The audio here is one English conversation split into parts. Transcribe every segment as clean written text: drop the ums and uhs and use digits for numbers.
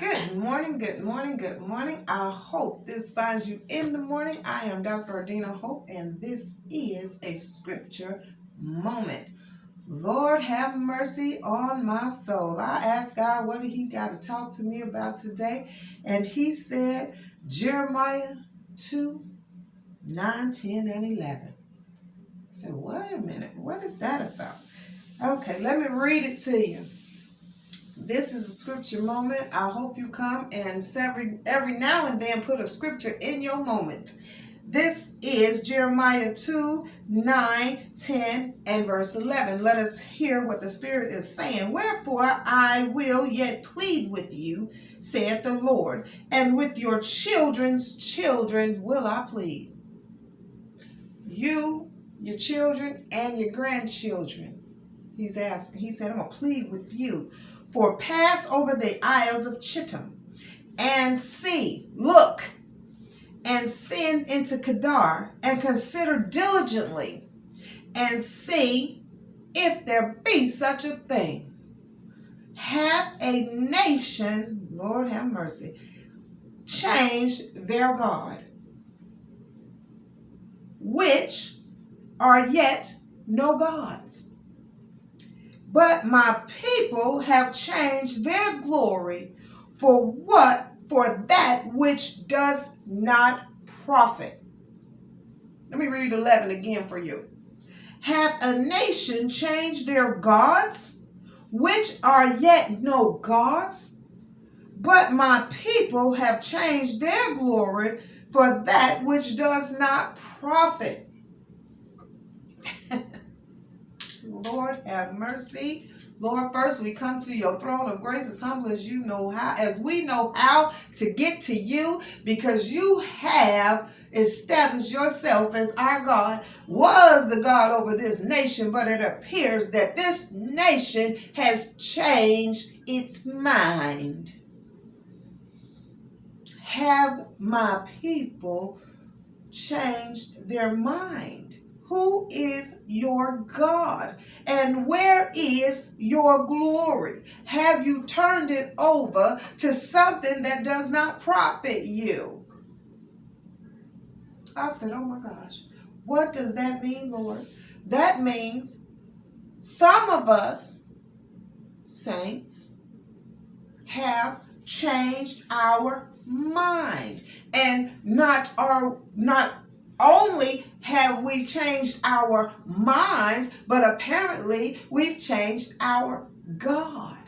Good morning, good morning, good morning. I hope this finds you in the morning. I am Dr. Ordena Hope, and this is a scripture moment. Lord, have mercy on my soul. I asked God, what did he got to talk to me about today? And he said, Jeremiah 2, 9, 10, and 11. I said, wait a minute, what is that about? Okay, let me read it to you. This is a scripture moment. I hope you come and every now and then put a scripture in your moment. This is Jeremiah 2, 9, 10, and verse 11. Let us hear what the Spirit is saying. Wherefore I will yet plead with you, saith the Lord, and with your children's children will I plead. You, your children, and your grandchildren. He said, I'm going to plead with you. For pass over the isles of Chittim, and see, look, and send into Kedar, and consider diligently, and see if there be such a thing. Hath a nation, Lord have mercy, changed their God, which are yet no gods. But my people have changed their glory for that which does not profit. Let me read 11 again for you. Hath a nation changed their gods, which are yet no gods? But my people have changed their glory for that which does not profit. Lord, have mercy. Lord, first we come to your throne of grace as humble as you know how, as we know how to get to you, because you have established yourself as our God, was the God over this nation, but it appears that this nation has changed its mind. Have my people changed their mind? Who is your God? And where is your glory? Have you turned it over to something that does not profit you? I said, oh my gosh, what does that mean, Lord? That means some of us, saints, have changed our mind. And not only have we changed our minds, but apparently we've changed our God.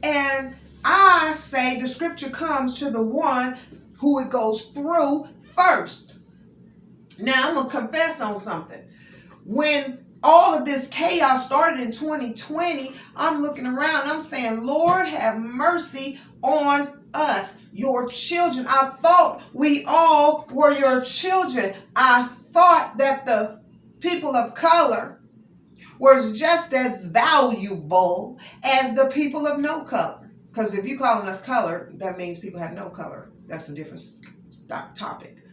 And I say the scripture comes to the one who it goes through first. Now I'm going to confess on something. When all of this chaos started in 2020, I'm looking around, I'm saying, Lord, have mercy on us, your children. I thought we all were your children. I thought that the people of color was just as valuable as the people of no color. Because if you're calling us color, that means people have no color. That's a different topic.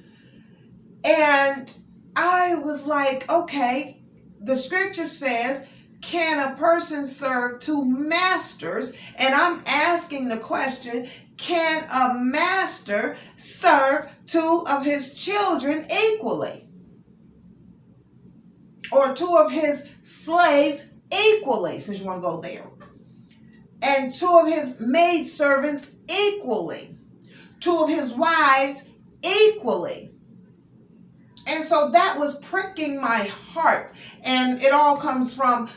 And I was like, okay, the scripture says, can a person serve two masters? And I'm asking the question, can a master serve two of his children equally? Or two of his slaves equally, since you want to go there. And two of his maidservants equally. Two of his wives equally. And so that was pricking my heart. And it all comes from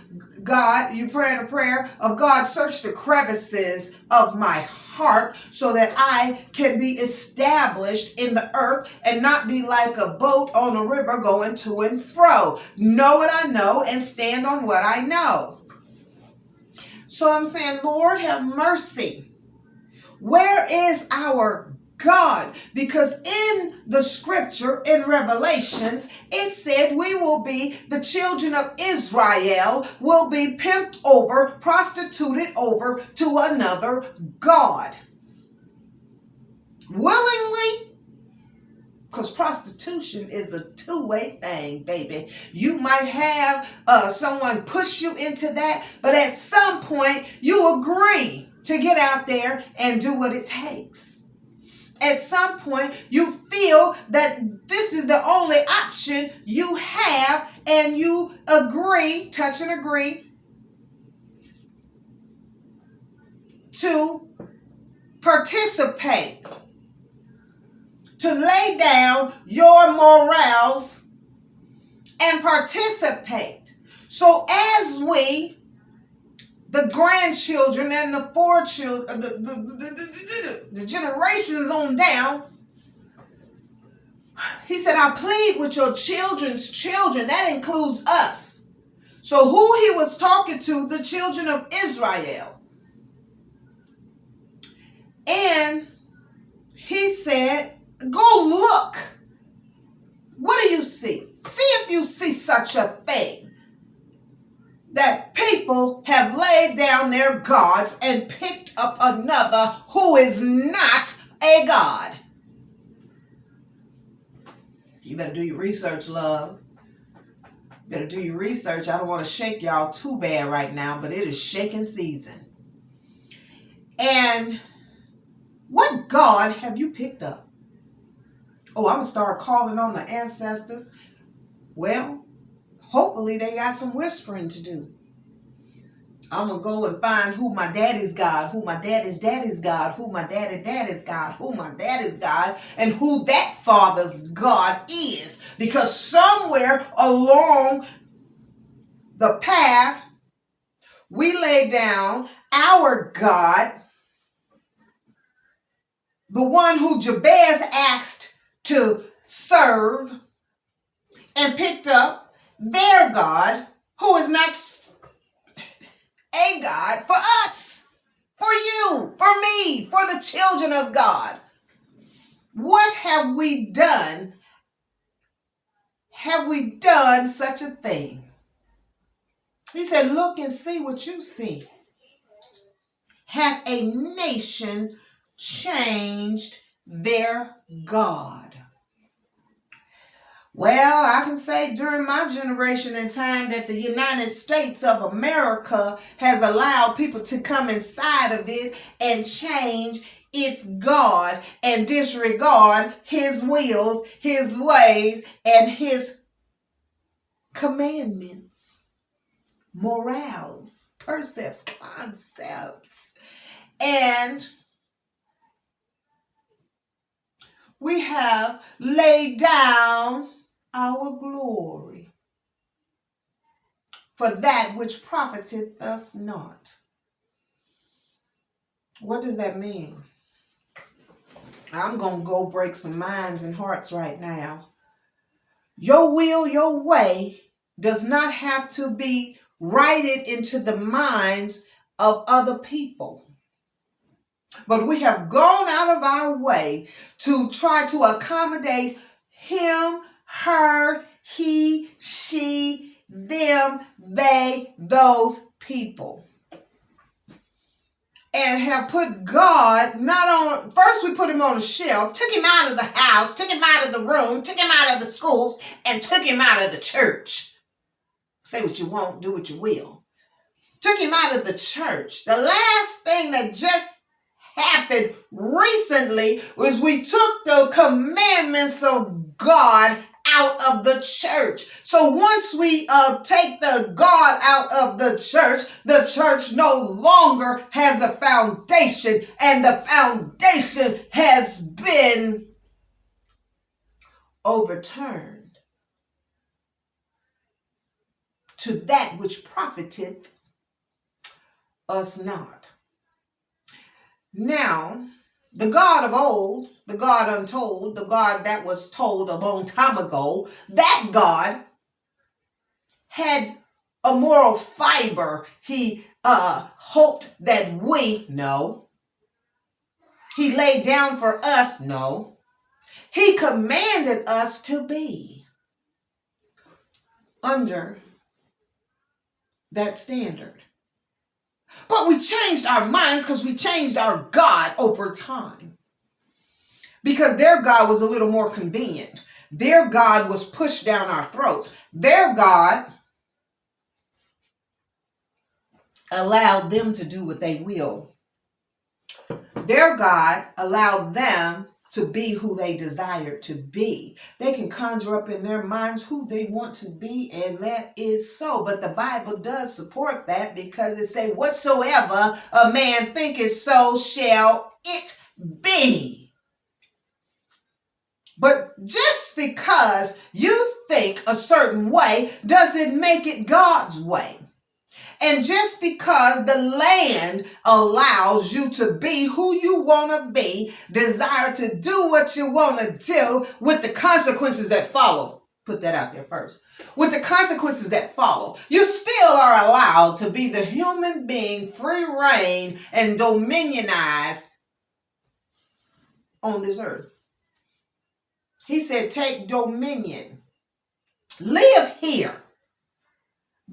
God. You praying a prayer of God, search the crevices of my heart so that I can be established in the earth and not be like a boat on a river going to and fro. Know what I know and stand on what I know. So I'm saying, Lord, have mercy. Where is our God? Because in the scripture in Revelations, it said we will be, the children of Israel will be pimped over, prostituted over to another God. Willingly Because prostitution is a two-way thing, baby. You might have someone push you into that, but at some point you agree to get out there and do what it takes. At some point you feel that this is the only option you have, and you agree, touch and agree, to participate, to lay down your morals and participate. So as we, the grandchildren and the forechildren, the generations on down, he said, I plead with your children's children. That includes us. So who he was talking to, the children of Israel. And he said, go look. What do you see? See if you see such a thing. That people have laid down their gods and picked up another who is not a god. You better do your research, love. Better do your research. I don't want to shake y'all too bad right now, but it is shaking season. And what god have you picked up? Oh, I'm going to start calling on the ancestors. Well, hopefully they got some whispering to do. I'm going to go and find who my daddy's God, who my daddy's daddy's God, who my daddy's God, who my daddy's God, and who that father's God is. Because somewhere along the path, we lay down our God, the one who Jabez asked to serve, and picked up their God, who is not a God for us, for you, for me, for the children of God. What have we done? Have we done such a thing? He said, look and see what you see. Hath a nation changed their God? Well, I can say during my generation and time that the United States of America has allowed people to come inside of it and change its God and disregard his wills, his ways, and his commandments, morals, percepts, concepts. And we have laid down our glory for that which profiteth us not. What does that mean? I'm going to go break some minds and hearts right now. Your will, your way does not have to be righted into the minds of other people. But we have gone out of our way to try to accommodate him, her, he, she, them, they, those people. And have put God not on, first we put him on a shelf, took him out of the house, took him out of the room, took him out of the schools, and took him out of the church. Say what you want, do what you will. Took him out of the church. The last thing that just happened recently was we took the commandments of God out of the church. So once we take the God out of the church no longer has a foundation, and the foundation has been overturned to that which profiteth us not. Now, the God of old, the God untold, the God that was told a long time ago, that God had a moral fiber he hoped that we know. He laid down for us, no. He commanded us to be under that standard. But we changed our minds because we changed our God over time. because their God was a little more convenient. Their God was pushed down our throats. Their God allowed them to do what they will. Their God allowed them to be who they desired to be. They can conjure up in their minds who they want to be, and that is so. But the Bible does support that, because it says, whatsoever a man thinketh, so shall it be. But just because you think a certain way doesn't make it God's way. And just because the land allows you to be who you want to be, desire to do what you want to do, with the consequences that follow. Put that out there first. With the consequences that follow, you still are allowed to be the human being, free reign and dominionized on this earth. He said, take dominion. Live here.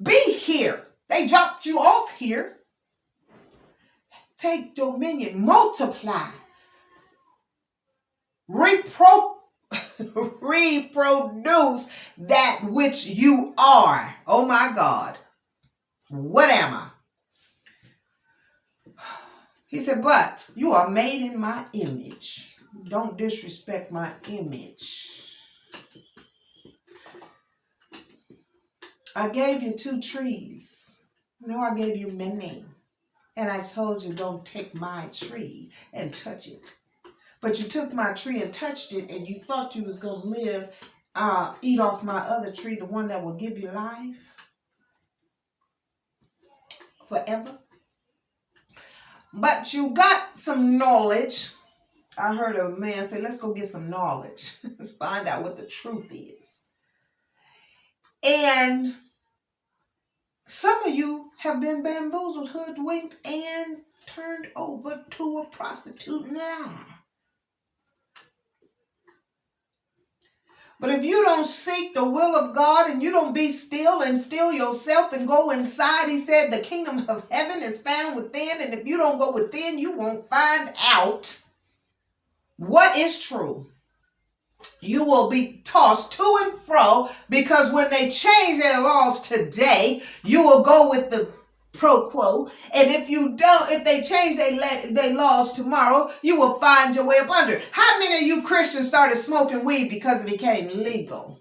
Be here. They dropped you off here. Take dominion. Multiply. Reproduce that which you are. Oh my God. What am I? He said, but you are made in my image. Don't disrespect my image. I gave you 2 trees. No, I gave you many. And I told you, don't take my tree and touch it. But you took my tree and touched it, and you thought you was going to live, eat off my other tree, the one that will give you life forever. But you got some knowledge. I heard a man say, let's go get some knowledge. Find out what the truth is. And some of you have been bamboozled, hoodwinked, and turned over to a prostitute and lie. But if you don't seek the will of God, and you don't be still and still yourself and go inside, he said the kingdom of heaven is found within. And if you don't go within, you won't find out what is true. You will be tossed to and fro, because when they change their laws today, you will go with the pro quo. And if they change their laws tomorrow, you will find your way up under. How many of you Christians started smoking weed because it became legal?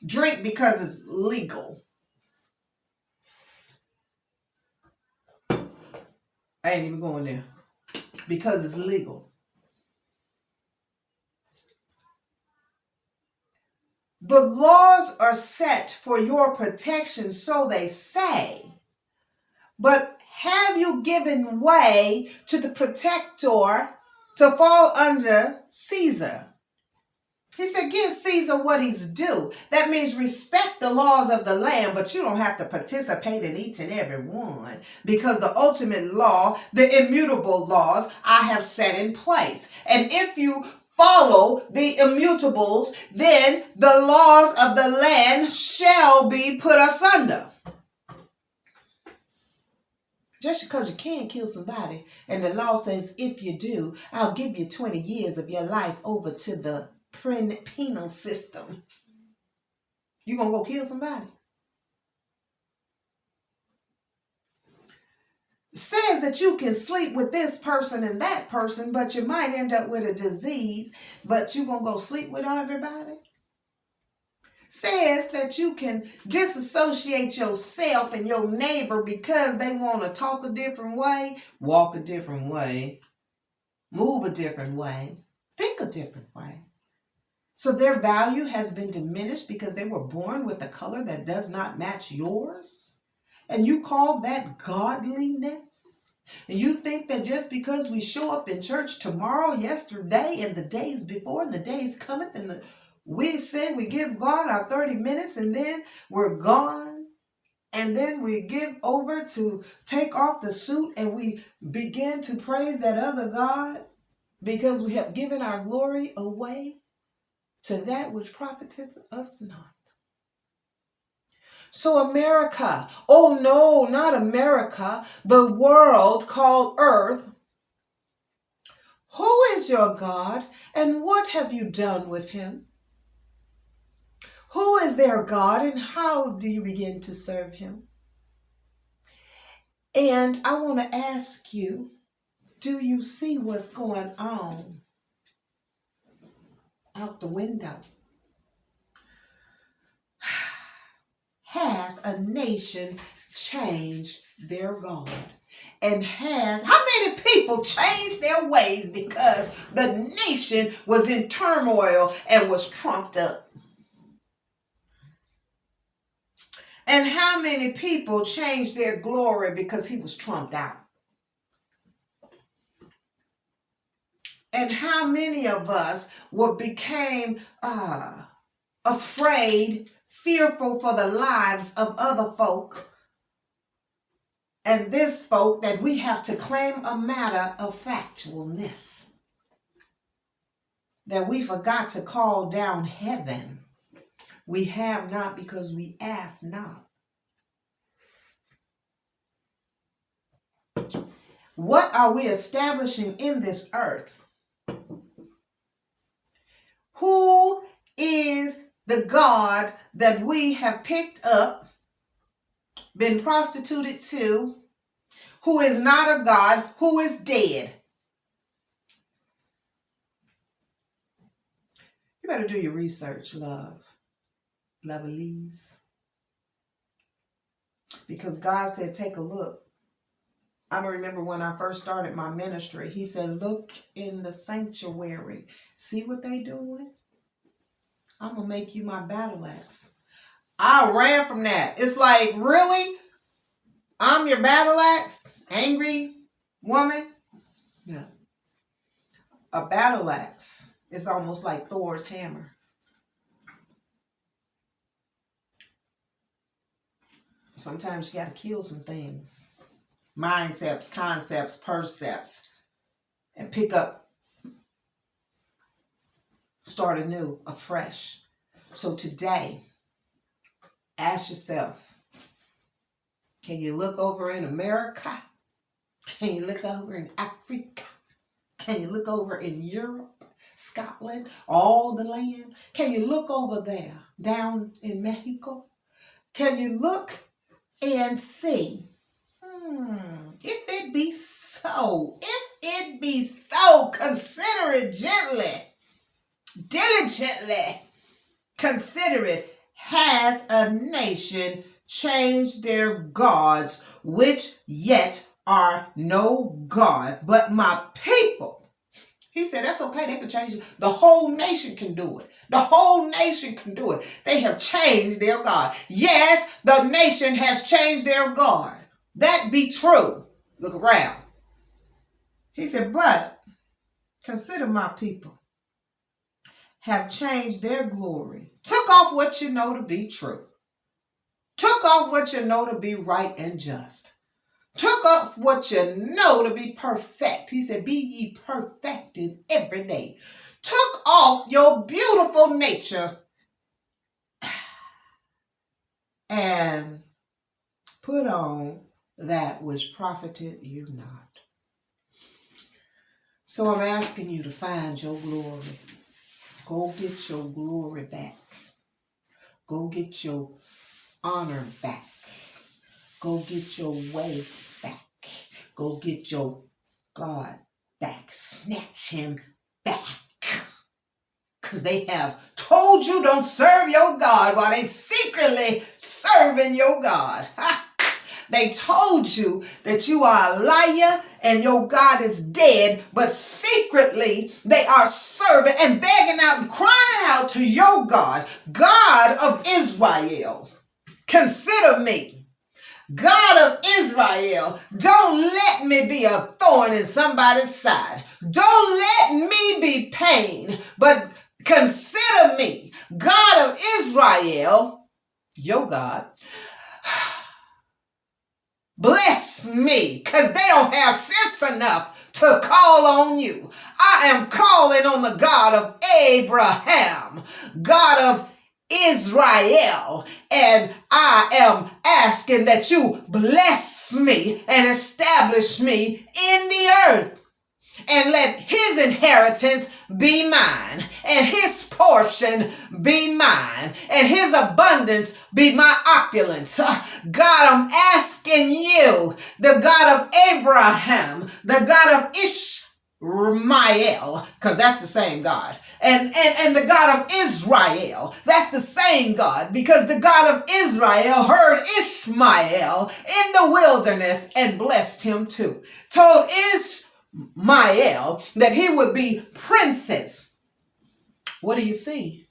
Drink because it's legal. I ain't even going there. Because it's legal. The laws are set for your protection, so they say. But have you given way to the protector to fall under Caesar? He said, give Caesar what he's due. That means respect the laws of the land, but you don't have to participate in each and every one, because the ultimate law, the immutable laws, I have set in place. And if you follow the immutables, then the laws of the land shall be put asunder. Just because you can kill somebody, and the law says if you do, I'll give you 20 years of your life over to the penal system. You gonna go kill somebody? Says that you can sleep with this person and that person, but you might end up with a disease, but you gonna go sleep with everybody? Says that you can disassociate yourself and your neighbor because they want to talk a different way, walk a different way, move a different way, think a different way. So their value has been diminished because they were born with a color that does not match yours. And you call that godliness? And you think that just because we show up in church tomorrow, yesterday, and the days before, and the days cometh, and we say we give God our 30 minutes, and then we're gone, and then we give over to take off the suit, and we begin to praise that other God because we have given our glory away to that which profiteth us not. So America, oh no, not America, the world called Earth, Who is your God, and what have you done with him? Who is their God, and how do you begin to serve him? And I want to ask you, do you see what's going on out the window? Have a nation change their God? And how many people changed their ways because the nation was in turmoil and was trumped up? And how many people changed their glory because he was trumped out? And how many of us became afraid, fearful for the lives of other folk, and this folk, that we have to claim a matter of factualness, that we forgot to call down heaven. We have not because we ask not. What are we establishing in this earth? Who is the God that we have picked up, been prostituted to, who is not a God, who is dead? You better do your research, lovelies. Because God said, take a look. I remember when I first started my ministry, he said, look in the sanctuary. See what they doing? I'm going to make you my battle axe. I ran from that. It's like, really? I'm your battle axe? Angry woman? Yeah. A battle axe is almost like Thor's hammer. Sometimes you got to kill some things. Mindsets, concepts, percepts, and pick up, start anew, afresh. So today, ask yourself, can you look over in America? Can you look over in Africa? Can you look over in Europe, Scotland, all the land? Can you look over there, down in Mexico? Can you look and see? If it be so, consider it gently, diligently, consider it. Has a nation changed their gods, which yet are no God, but my people? He said, that's okay, they can change it. The whole nation can do it. The whole nation can do it. They have changed their God. Yes, the nation has changed their God. That be true. Look around. He said, but consider my people have changed their glory. Took off what you know to be true. Took off what you know to be right and just. Took off what you know to be perfect. He said, be ye perfected every day. Took off your beautiful nature and put on that which profited you not. So I'm asking you to find your glory. Go get your glory back. Go get your honor back. Go get your way back. Go get your God back. Snatch him back. Because they have told you don't serve your God while they secretly serving your God. They told you that you are a liar and your God is dead, but secretly they are serving and begging out and crying out to your God, God of Israel. Consider me, God of Israel. Don't let me be a thorn in somebody's side. Don't let me be pain, but consider me, God of Israel, your God. Bless me, because they don't have sense enough to call on you. I am calling on the God of Abraham, God of Israel, and I am asking that you bless me and establish me in the earth. and let his inheritance be mine, and his portion be mine, and his abundance be my opulence. God, I'm asking you, the God of Abraham, the God of Ishmael, because that's the same God, and the God of Israel, that's the same God, because the God of Israel heard Ishmael in the wilderness and blessed him too. Told Ishmael that he would be princess. What do you see?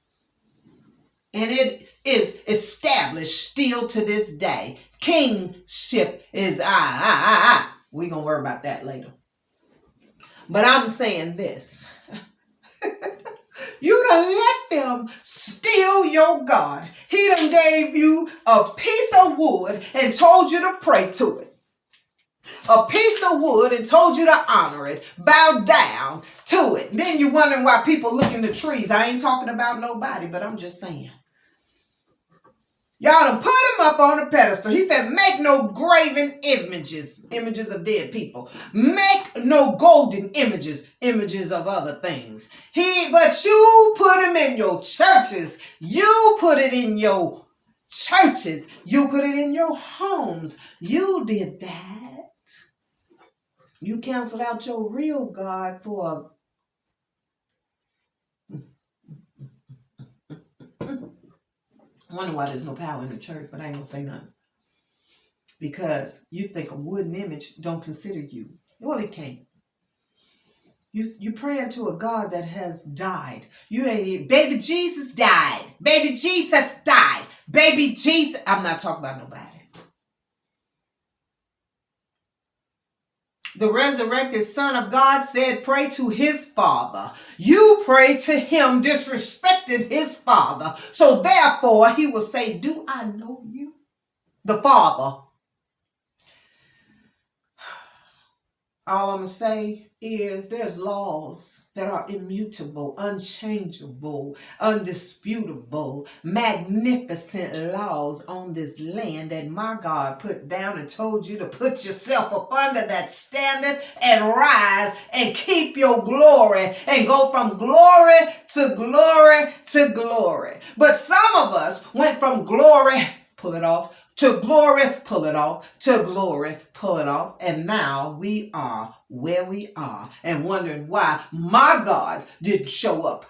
And it is established still to this day. Kingship is I. We're going to worry about that later. But I'm saying this. You done let them steal your God. He done gave you a piece of wood and told you to pray to it. A piece of wood and told you to honor it. Bow down to it. Then you wondering why people look in the trees. I ain't talking about nobody, but I'm just saying. Y'all done put him up on a pedestal. He said, make no graven images of dead people. Make no golden images of other things. But you put him in your churches. You put it in your churches. You put it in your homes. You did that. You canceled out your real God for I wonder why there's no power in the church, but I ain't gonna say nothing. Because you think a wooden image don't consider you. Well, it can't. You praying to a God that has died. Baby Jesus died. Baby Jesus died. Baby Jesus. I'm not talking about nobody. The resurrected Son of God said, pray to his Father. You pray to him, disrespected his Father. So therefore, he will say, do I know you? The Father. All I'm going to say is there's laws that are immutable, unchangeable, undisputable, magnificent laws on this land that my God put down and told you to put yourself up under that standard and rise and keep your glory and go from glory to glory to glory. But some of us went from glory, pull it off, to glory, pull it off, to glory, pull it off. And now we are where we are and wondering why my God didn't show up.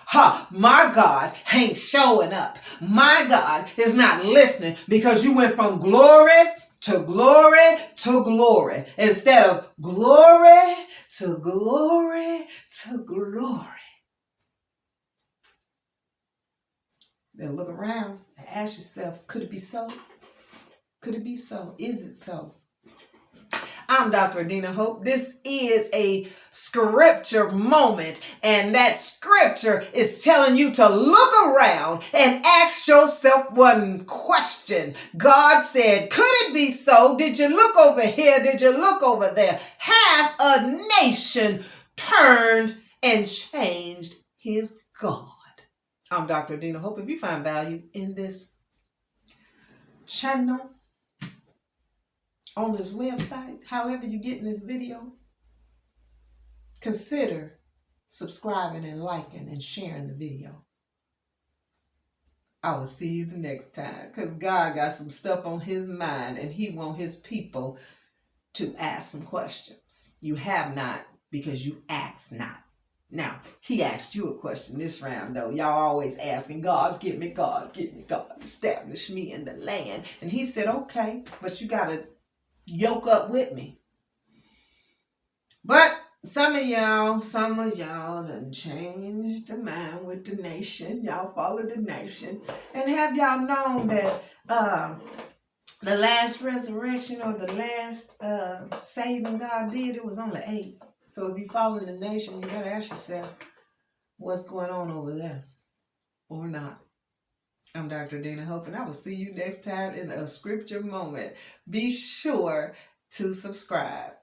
My God ain't showing up. My God is not listening because you went from glory to glory to glory instead of glory to glory to glory. Then look around and ask yourself, could it be so? Could it be so? Is it so? I'm Dr. Ordena Hope. This is a scripture moment, and that scripture is telling you to look around and ask yourself one question. God said, could it be so? Did you look over here? Did you look over there? Have a nation turned and changed his God? I'm Dr. Ordena Hope. If you find value in this channel, on this website, however you get in this video, consider subscribing and liking and sharing the video. I will see you the next time because God got some stuff on his mind and he wants his people to ask some questions. You have not because you ask not. Now, he asked you a question this round, though. Y'all always asking, God, give me God, establish me in the land. And he said, okay, but you got to yoke up with me. But some of y'all done changed the mind with the nation. Y'all follow the nation. And have y'all known that the last resurrection or the last saving God did, it was only 8. So if you follow the nation, you gotta ask yourself, what's going on over there? Or not. I'm Dr. Ordena Hope, and I will see you next time in a scripture moment. Be sure to subscribe.